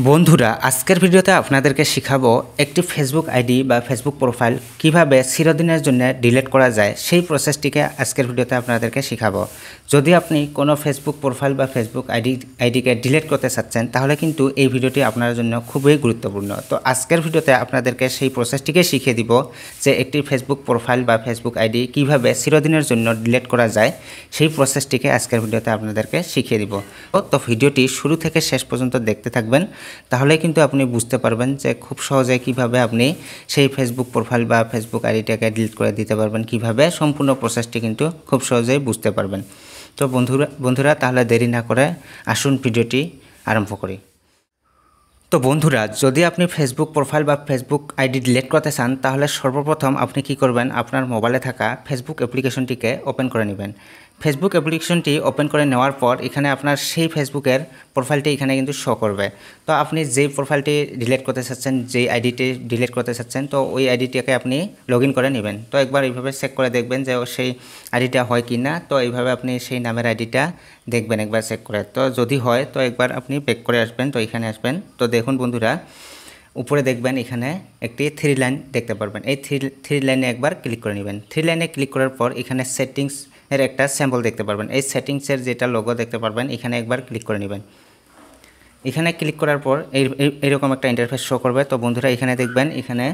বন্ধুরা আজকের ভিডিওতে আপনাদেরকে শেখাবো একটি ফেসবুক আইডি বা ফেসবুক প্রোফাইল কিভাবে চিরদিনের জন্য ডিলিট করা যায় সেই প্রসেসটিকে আজকের ভিডিওতে আপনাদেরকে শেখাবো। যদি আপনি কোনো ফেসবুক প্রোফাইল বা ফেসবুক আইডিকে ডিলিট করতে চাচ্ছেন তাহলে কিন্তু এই ভিডিওটি আপনার জন্য খুবই গুরুত্বপূর্ণ। তো আজকের ভিডিওতে আপনাদেরকে সেই প্রসেসটিকে শিখিয়ে দিব যে একটি ফেসবুক প্রোফাইল বা ফেসবুক আইডি কিভাবে চিরদিনের জন্য ডিলিট করা যায় সেই প্রসেসটিকে আজকের ভিডিওতে আপনাদেরকে শিখিয়ে দিব। তো ভিডিওটি শুরু থেকে শেষ পর্যন্ত দেখতে থাকবেন, তাহলে কিন্তু আপনি বুঝতে পারবেন যে খুব সহজে কিভাবে আপনি সেই ফেসবুক প্রোফাইল বা ফেসবুক আইডিটাকে ডিলিট করে দিতে পারবেন, কিভাবে সম্পূর্ণ প্রসেসটি কিন্তু খুব সহজেই বুঝতে পারবেন। তো বন্ধুরা তাহলে দেরি না করে আসুন ভিডিওটি আরম্ভ করি। তো বন্ধুরা যদি আপনি ফেসবুক প্রোফাইল বা ফেসবুক আইডি ডিলিট করতে চান তাহলে সর্বপ্রথম আপনি কি করবেন, আপনার মোবাইলে থাকা ফেসবুক অ্যাপ্লিকেশনটিকে ওপেন করে নেবেন। ফেসবুক অ্যাপ্লিকেশনটি ওপেন করে নেওয়ার পর এখানে আপনার সেই ফেসবুকের প্রোফাইলটি এখানে কিন্তু শো করবে। তো আপনি যেই প্রোফাইলটি ডিলিট করতে চাচ্ছেন, যেই আইডিটি ডিলিট করতে চাচ্ছেন, তো ওই আইডিটাকে আপনি লগ ইন করে নেবেন। তো একবার এইভাবে চেক করে দেখবেন যে সেই আইডিটা হয় কি না। তো এইভাবে আপনি সেই নামের আইডিটা দেখবেন একবার চেক করে। তো যদি হয় তো একবার আপনি ব্যাক করে আসবেন, তো এখানে আসবেন। তো দেখুন বন্ধুরা উপরে দেখবেন এখানে একটি থ্রি লাইন দেখতে পারবেন। এই থ্রি লাইনে একবার ক্লিক করে নেবেন। থ্রি লাইনে ক্লিক করার পর এখানে সেটিংস এর একটা স্যাম্পল দেখতে পারবেন। এই সেটিংসের যেটা লোগো দেখতে পারবেন এখানে একবার ক্লিক করে নেবেন। এখানে ক্লিক করার পর এইরকম একটা ইন্টারফেস শো করবে। তো বন্ধুরা এখানে দেখবেন এখানে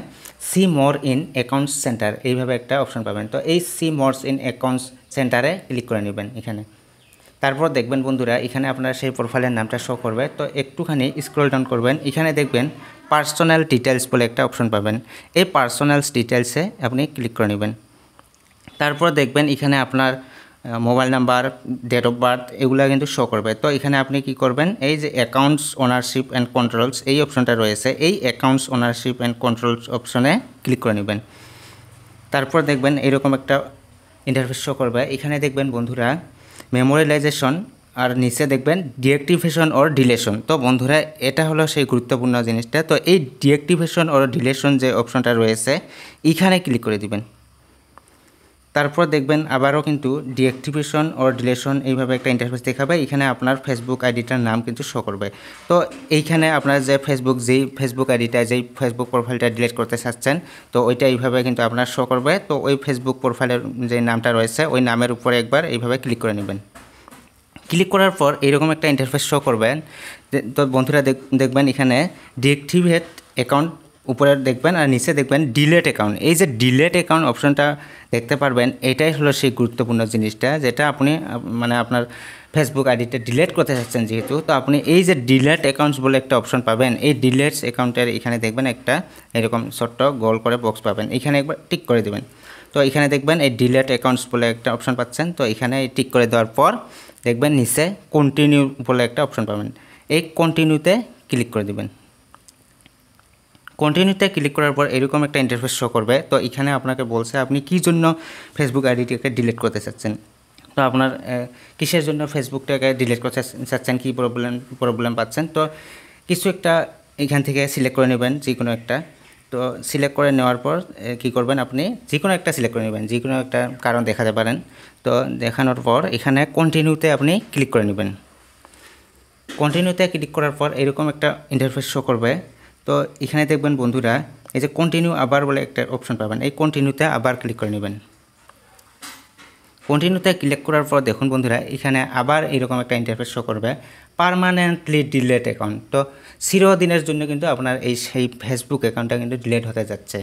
see more in accounts centre এইভাবে একটা অপশন পাবেন। তো এই সি মোরস ইন অ্যাকাউন্টস সেন্টারে ক্লিক করে নেবেন এখানে। তারপর দেখবেন বন্ধুরা এখানে আপনার সেই প্রোফাইলের নামটা শো করবে। তো একটুখানি স্ক্রল ডাউন করবেন, এখানে দেখবেন পার্সোনাল ডিটেলস বলে একটা অপশন পাবেন। এই পার্সোনালস ডিটেলসে আপনি ক্লিক করে নেবেন। তারপর দেখবেন এখানে আপনার mobile number, date of birth এগুলো কিন্তু শো করবে। তো এখানে আপনি কি করবেন, এই যে অ্যাকাউন্টস ওনারশিপ অ্যান্ড কন্ট্রোলস এই অপশনটা রয়েছে, এই অ্যাকাউন্টস ওনারশিপ অ্যান্ড কন্ট্রোলস অপশনে ক্লিক করে নেবেন। তারপর দেখবেন এরকম একটা ইন্টারফেস শো করবে। এখানে দেখবেন বন্ধুরা মেমোরিয়ালাইজেশন আর নিচে দেখবেন ডিঅ্যাক্টিভেশন অর ডিলেশন। তো বন্ধুরা এটা হলো সেই গুরুত্বপূর্ণ জিনিসটা। তো এই ডিঅ্যাক্টিভেশন অর ডিলেশন যে অপশনটা রয়েছে এখানে ক্লিক করে দিবেন। তারপর দেখবেন আবারও কিন্তু ডিঅ্যাক্টিভেশন অর ডিলেশন এইভাবে একটা ইন্টারফেস দেখাবে। এখানে আপনার ফেসবুক আইডিটার নাম কিন্তু শো করবে। তো এইখানে আপনার যে যেই ফেসবুক আইডিটা, যেই ফেসবুক প্রোফাইলটা ডিলিট করতে চাচ্ছেন তো ওইটা এইভাবে কিন্তু আপনার শো করবে। তো ওই ফেসবুক প্রোফাইলের যে নামটা রয়েছে ওই নামের উপরে একবার এইভাবে ক্লিক করে নেবেন। ক্লিক করার পর এইরকম একটা ইন্টারফেস শো করবেন। তো বন্ধুরা দেখবেন এখানে ডিঅ্যাক্টিভেট অ্যাকাউন্ট উপরে দেখবেন আর নিচে দেখবেন ডিলেট অ্যাকাউন্ট। এই যে ডিলেট অ্যাকাউন্ট অপশনটা দেখতে পারবেন, এটাই হলো সেই গুরুত্বপূর্ণ জিনিসটা যেটা আপনি মানে আপনার ফেসবুক আইডিটা ডিলেট করতে চাচ্ছেন যেহেতু। তো আপনি এই যে ডিলেট অ্যাকাউন্টস বলে একটা অপশন পাবেন, এই ডিলেটস অ্যাকাউন্টের এখানে দেখবেন একটা এরকম ছোট্ট গোল করে বক্স পাবেন, এখানে একবার টিক করে দেবেন। তো এখানে দেখবেন এই ডিলেট অ্যাকাউন্টস বলে একটা অপশন পাচ্ছেন। তো এখানে টিক করে দেওয়ার পর দেখবেন নিচে কন্টিনিউ বলে একটা অপশন পাবেন, এই কন্টিনিউতে ক্লিক করে দেবেন। কন্টিনিউতে ক্লিক করার পর এরকম একটা ইন্টারফেস শো করবে। তো এখানে আপনাকে বলছে আপনি কী জন্য ফেসবুক আইডিটাকে ডিলিট করতে চাচ্ছেন। তো আপনার কিসের জন্য ফেসবুকটাকে ডিলিট করতে চাচ্ছেন, কী প্রবলেম পাচ্ছেন। তো কিছু একটা এখান থেকে সিলেক্ট করে নেবেন, যে কোনো একটা। তো সিলেক্ট করে নেওয়ার পর কী করবেন, আপনি যে কোনো একটা সিলেক্ট করে নেবেন, যে কোনো একটা কারণ দেখাতে পারেন। তো দেখানোর পর এখানে কন্টিনিউতে আপনি ক্লিক করে নেবেন। কন্টিনিউতে ক্লিক করার পর এরকম একটা ইন্টারফেস শো করবে। তো এখানে দেখবেন বন্ধুরা এই যে কন্টিনিউ আবার বলে একটা অপশন পাবেন, এই কন্টিনিউতে আবার ক্লিক করে নেবেন। কন্টিনিউতে ক্লিক করার পর দেখুন বন্ধুরা এখানে আবার এরকম একটা ইন্টারফেস শো করবে, পার্মানেন্টলি ডিলিট অ্যাকাউন্ট। তো চিরদিনের জন্য কিন্তু আপনার সেই ফেসবুক অ্যাকাউন্টটা কিন্তু ডিলিট হতে যাচ্ছে,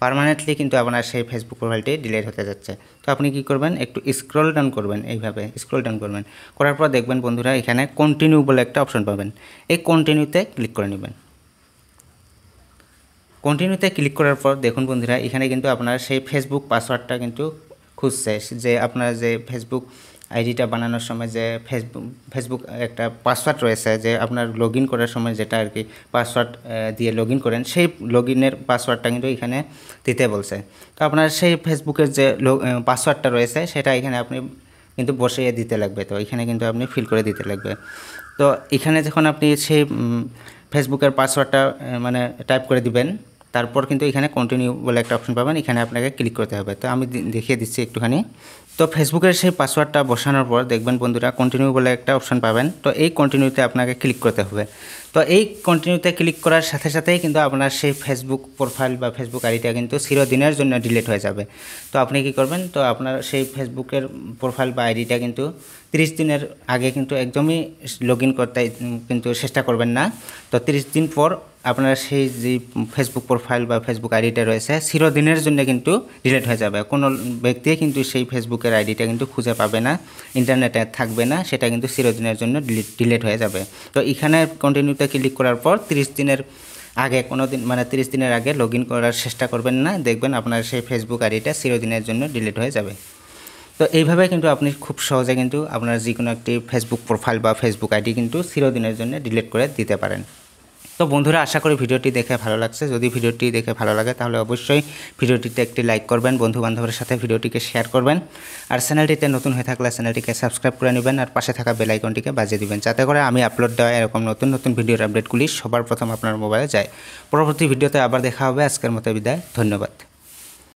পার্মানেন্টলি কিন্তু আপনার সেই ফেসবুক প্রোফাইলটি ডিলিট হতে যাচ্ছে। তো আপনি কি করবেন, একটু স্ক্রল ডাউন করবেন, এইভাবে স্ক্রল ডাউন করবেন। করার পর দেখবেন বন্ধুরা এখানে কন্টিনিউ বলে একটা অপশন পাবেন, এই কন্টিনিউতে ক্লিক করে নেবেন। কন্টিনিউতে ক্লিক করার পর দেখুন বন্ধুরা এখানে কিন্তু আপনার সেই ফেসবুক পাসওয়ার্ডটা কিন্তু খুঁজছে, যে আপনার যে ফেসবুক আইডিটা বানানোর সময় যে ফেসবুক একটা পাসওয়ার্ড রয়েছে, যে আপনার লগ ইন করার সময় যেটা আর কি পাসওয়ার্ড দিয়ে লগ ইন করেন, সেই লগ ইনের পাসওয়ার্ডটা কিন্তু এখানে দিতে বলছে। তো আপনার সেই ফেসবুকের যে পাসওয়ার্ডটা রয়েছে সেটা এখানে আপনি কিন্তু বসিয়ে দিতে লাগবে। তো এখানে কিন্তু আপনি ফিল করে দিতে লাগবে। তো এখানে যখন আপনি সেই ফেসবুকের পাসওয়ার্ডটা মানে টাইপ করে দিবেন, তারপর কিন্তু এখানে কন্টিনিউ বলে একটা অপশন পাবেন, এখানে আপনাকে ক্লিক করতে হবে। তো আমি দেখিয়ে দিচ্ছি একটুখানি। তো ফেসবুকের সেই পাসওয়ার্ডটা বসানোর পর দেখবেন বন্ধুরা কন্টিনিউ বলে একটা অপশন পাবেন। তো এই কন্টিনিউতে আপনাকে ক্লিক করতে হবে। তো এই কন্টিনিউতে ক্লিক করার সাথে সাথেই কিন্তু আপনার সেই ফেসবুক প্রোফাইল বা ফেসবুক আইডিটা কিন্তু চিরদিনের জন্য ডিলিট হয়ে যাবে। তো আপনি কি করবেন, তো আপনার সেই ফেসবুকের প্রোফাইল বা আইডিটা কিন্তু 30 দিনের আগে কিন্তু একদমই লগ ইন করতে কিন্তু চেষ্টা করবেন না। তো 30 দিন পর আপনার সেই যে ফেসবুক প্রোফাইল বা ফেসবুক আইডিটা রয়েছে চিরদিনের জন্য কিন্তু ডিলিট হয়ে যাবে। কোনো ব্যক্তি কিন্তু সেই ফেসবুকের আইডিটা কিন্তু খুঁজে পাবে না, ইন্টারনেটে থাকবে না, সেটা কিন্তু চিরদিনের জন্য ডিলিট হয়ে যাবে। তো এখানে কন্টিনিউতে ক্লিক করার পর 30 দিনের আগে কোনো দিন 30 দিনের আগে লগ ইন করার চেষ্টা করবেন না, দেখবেন আপনার সেই ফেসবুক আইডিটা চিরদিনের জন্য ডিলিট হয়ে যাবে। তো এইভাবে কিন্তু আপনি খুব সহজে কিন্তু আপনার যে কোনো একটি ফেসবুক প্রোফাইল বা ফেসবুক আইডি কিন্তু চিরদিনের জন্য ডিলিট করে দিতে পারেন। তো বন্ধুরা, আশা করি ভিডিওটি দেখে ভালো লাগছে। যদি ভিডিওটি দেখে ভালো লাগে তাহলে অবশ্যই ভিডিওটিতে একটি লাইক করবেন, বন্ধু বান্ধবের সাথে ভিডিওটিকে শেয়ার করবেন, আর চ্যানেলটিতে নতুন হয়ে থাকলে চ্যানেলটিকে সাবস্ক্রাইব করে নেবেন, আর পাশে থাকা বেল আইকনটিকে বাজিয়ে দিবেন, যাতে করে আমি আপলোড দেওয়া এরকম নতুন নতুন ভিডিওর আপডেটগুলি সবার প্রথম আপনার মোবাইলে যায়। পরবর্তী ভিডিওতে আবার দেখা হবে। আজকের মতো বিদায়, ধন্যবাদ।